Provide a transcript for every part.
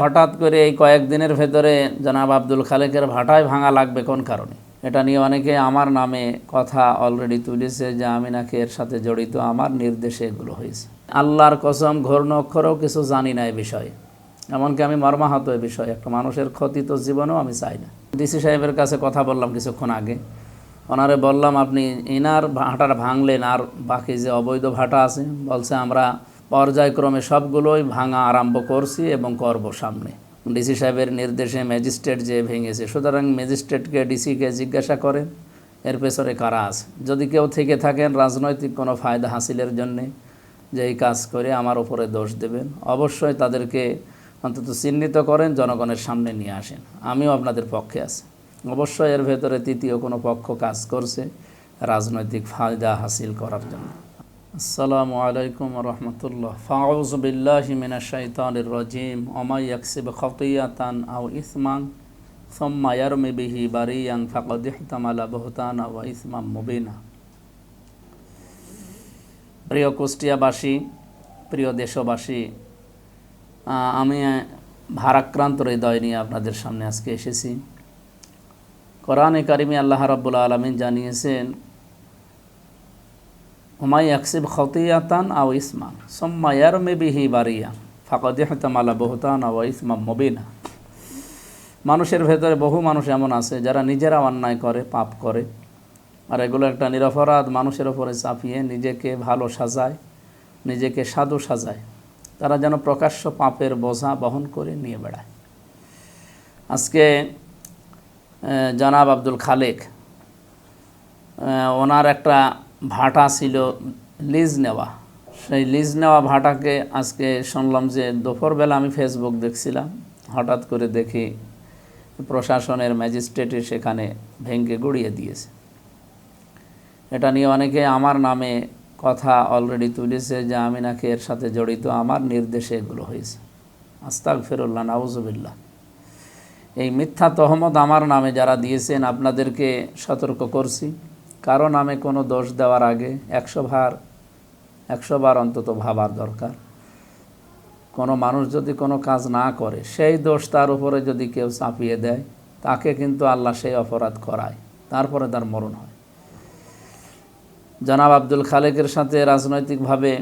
হঠাৎ করে এই কয়েকদিনের ভেতরে জনাব আব্দুল খালেকের ভাটায় ভাঙা লাগবে কোন কারণে? এটা নিয়ে অনেকে আমার নামে কথা অলরেডি তুলেছে যে আমি নাকি এর সাথে জড়িত, আমার নির্দেশে এগুলো হয়েছে। আল্লাহর কসম ঘূর্ণ অক্ষরেও কিছু জানি না এই বিষয়ে, এমনকি আমি মর্মাহত এই বিষয়ে। একটা মানুষের ক্ষতি তো জীবনেও আমি চাই না। ডিসি সাহেবের কাছে কথা বললাম কিছুক্ষণ আগে, ওনারে বললাম আপনি ইনার ভাটাটা ভাঙলেন, আর বাকি যে অবৈধ ভাটা আছে বলছে আমরা পর্যায়ক্রমে সবগুলোই ভাঙা আরম্ভ করছি এবং করব সামনে। ডিসি সাহেবের নির্দেশে ম্যাজিস্ট্রেট যে ভেঙেছে, সুতরাং ম্যাজিস্ট্রেটকে ডিসিকে জিজ্ঞাসা করেন এর পেছনে কারা আছে। যদি কেউ থেকে থাকেন রাজনৈতিক কোনো ফায়দা হাসিলের জন্যে যে এই কাজ করে আমার উপরে দোষ দেবেন, অবশ্যই তাদেরকে অন্তত চিহ্নিত করেন, জনগণের সামনে নিয়ে আসেন। আমিও আপনাদের পক্ষে আছি। অবশ্যই এর ভেতরে তৃতীয় কোনো পক্ষ কাজ করছে রাজনৈতিক ফায়দা হাসিল করার জন্য। আসসালামু আলাইকুম রহমতুল্লাহ। ফাউযু বিল্লাহি মিনাশ শাইতানির রাজিম। ওয়া মান ইয়াকসিব খাতিয়াতান আও ইসমান সুম্মা ইয়ারমি বিহি বারিয়ান ফাকাদ ইহতামালা বুহতানা ওয়া ইসমান মুবিনা। প্রিয় কুষ্টিয়াবাসী, প্রিয় দেশবাসী, আমি ভারাক্রান্ত হৃদয় নিয়ে আপনাদের সামনে আজকে এসেছি। কোরআনে কারিমে আল্লাহ রাব্বুল আলামিন জানিয়েছেন, ওয়া ইয়াকসিব খাতিয়াতান আও ইসমান সুম্মা ইয়ারমি বিহি বারিয়ান ফাকাদ ইহতামালা বুহতানা ওয়া ইসমান মুবিনা। মানুষের ভেতরে বহু মানুষ এমন আছে যারা নিজেরা অন্যায় করে, পাপ করে, আর এগুলো একটা নিরপরাধ মানুষের ওপরে চাপিয়ে নিজেকে ভালো সাজায়, নিজেকে সাধু সাজায়। তারা যেন প্রকাশ্য পাপের বোঝা বহন করে নিয়ে বেড়ায়। আজকে জনাব আব্দুল খালেক, ওনার একটা ভাটা ছিল লিজ নেওয়া। সেই লিজ নেওয়া ভাটাকে আজকে শুনলাম যে দুপুরবেলা আমি ফেসবুক দেখছিলাম, হঠাৎ করে দেখি প্রশাসনের ম্যাজিস্ট্রেটে সেখানে ভেঙে গুড়িয়ে দিয়েছে। এটা নিয়ে অনেকে আমার নামে কথা অলরেডি তুলেছে যে আমি নাকি এর সাথে জড়িত, আমার নির্দেশে এগুলো হয়েছে। আস্তাগফিরুল্লাহ, নাউযুবিল্লাহ। এই মিথ্যা তহমত আমার নামে যারা দিয়েছেন আপনাদেরকে সতর্ক করছি। কারো নামে কোনো দোষ দেওয়ার আগে 100 বার অন্তত ভাবার দরকার। কোনো মানুষ যদি কোনো কাজ না করে, সেই দোষ তার উপরে যদি কেউ চাপিয়ে দেয়, তাকে কিন্তু আল্লাহ সেই অপরাধ করায়, তারপরে তার মরণ হয়। জনাব আব্দুল খালেকের সাথে রাজনৈতিকভাবে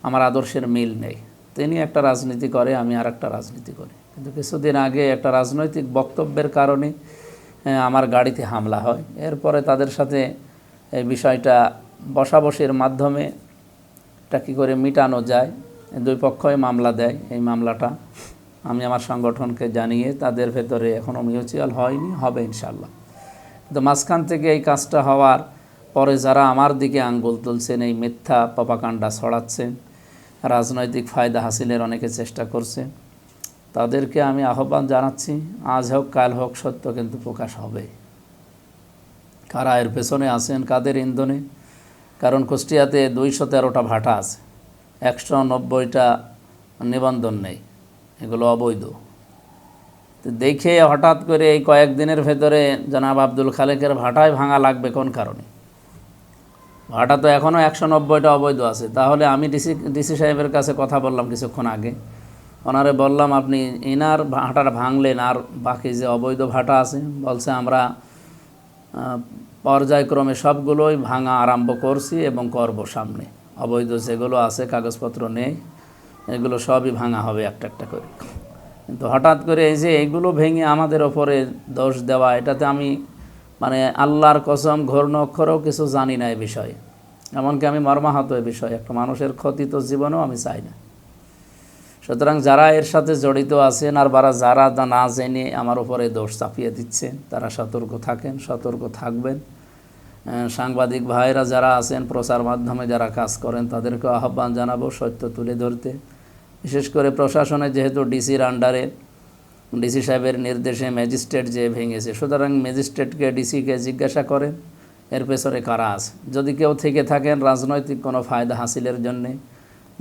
আমার আদর্শের মিল নেই। তিনি একটা রাজনীতি করে, আমি আর একটা রাজনীতি করি। কিন্তু কিছুদিন আগে একটা রাজনৈতিক বক্তব্যের কারণে আমার গাড়িতে হামলা হয়। এরপরে তাদের সাথে এই বিষয়টা বসাবসির মাধ্যমে এটা কী করে মিটানো যায়, দুই পক্ষই মামলা দেয়। এই মামলাটা আমি আমার সংগঠনকে জানিয়ে তাদের ভেতরে এখনও মিউচুয়াল হয়নি, হবে ইনশাল্লাহ। কিন্তু মাঝখান থেকে এই কাজটা হওয়ার পরে যারা আমার দিকে আঙ্গুল তুলছেন, এই মিথ্যা প্রপাগান্ডা ছড়াচ্ছেন, রাজনৈতিক ফায়দা হাসিলের অনেকে চেষ্টা করছে, তাদেরকে আমি আহ্বান জানাচ্ছি, আজ হোক কাল হোক সত্য কিন্তু প্রকাশ হবে। কারা এর পেছনে আছেন, কাদের ইন্ধনে? কারণ কুষ্টিয়াতে 213টা ভাটা আছে, 190টা নিবন্ধন নেই, এগুলো অবৈধ। তো দেখে হঠাৎ করে এই কয়েকদিনের ভেতরে জনাব আব্দুল খালেকের ভাটায় ভাঙা লাগবে কোন কারণে? ভাটা তো এখনও 190টা অবৈধ আছে। তাহলে আমি ডিসি সাহেবের কাছে কথা বললাম কিছুক্ষণ আগে, ওনারে বললাম আপনি ইনার ভাটাটা ভাঙলেন, আর বাকি যে অবৈধ ভাটা আছে বলছে আমরা পর্যায়ক্রমে সবগুলোই ভাঙা আরম্ভ করছি এবং করব সামনে। অবৈধ যেগুলো আছে, কাগজপত্র নেই, এগুলো সবই ভাঙা হবে একটা একটা করে। কিন্তু হঠাৎ করে এই যে এইগুলো ভেঙে আমাদের ওপরে দোষ দেওয়া, এটাতে আমি আল্লাহর কসম ঘূর্ণ অক্ষরেও কিছু জানি না এই বিষয়ে, এমনকি আমি মর্মাহত এই বিষয়ে। একটা মানুষের ক্ষতি তো জীবনেও আমি চাই না। সুতরাং যারা এর সাথে জড়িত আছেন আর যারা না জেনে আমার উপরে দোষ চাপিয়ে দিচ্ছেন, তারা সতর্ক থাকেন, সতর্ক থাকবেন। সাংবাদিক ভাইরা যারা আছেন, প্রচার মাধ্যমে যারা কাজ করেন, তাদেরকে আহ্বান জানাবো সত্য তুলে ধরতে। বিশেষ করে প্রশাসনে যেহেতু ডিসির আন্ডারে, ডিসি সাহেবের নির্দেশে ম্যাজিস্ট্রেট যে ভেঙেছে, সুতরাং ম্যাজিস্ট্রেটকে ডিসিকে জিজ্ঞাসা করেন এর পেছনে কারা আছে। যদি কেউ থেকে থাকেন রাজনৈতিক কোনো ফায়দা হাসিলের জন্যে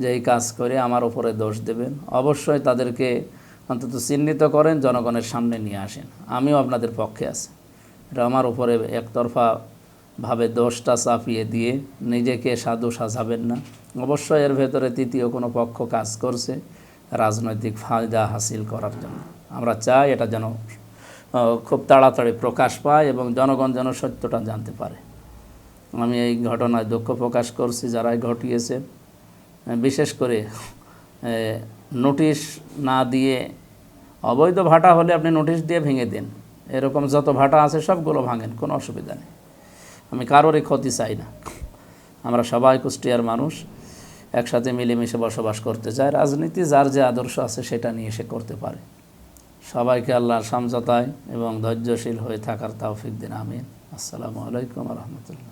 যে এই কাজ করে আমার উপরে দোষ দেবেন, অবশ্যই তাদেরকে অন্তত চিহ্নিত করেন, জনগণের সামনে নিয়ে আসেন। আমিও আপনাদের পক্ষে আছি। এটা আমার উপরে একতরফাভাবে দোষটা চাপিয়ে দিয়ে নিজেকে সাধু সাজাবেন না। অবশ্যই এর ভেতরে তৃতীয় কোনো পক্ষ কাজ করছে রাজনৈতিক ফায়দা হাসিল করার জন্য। আমরা চাই এটা যেন খুব তাড়াতাড়ি প্রকাশ পায় এবং জনগণ যেন সত্যটা জানতে পারে। আমি এই ঘটনায় দুঃখ প্রকাশ করছি যারাই ঘটিয়েছে, বিশেষ করে নোটিশ না দিয়ে, অবৈধ ভাটা হলে আপনি নোটিশ দিয়ে ভেঙে দিন, এরকম যত ভাটা আছে সবগুলো ভাঙেন, কোনো অসুবিধা নেই। আমি কারোরই ক্ষতি চাই না। আমরা সবাই কুষ্টিয়ার মানুষ, একসাথে মিলেমিশে বসবাস করতে চাই। রাজনীতি যার যে আদর্শ আছে সেটা নিয়ে সে করতে পারে। সবাইকে আল্লাহর সমঝোতায় এবং ধৈর্যশীল হয়ে থাকার তৌফিক দিন। আমিন। আসসালামু আলাইকুম ওয়া রাহমাতুল্লাহ।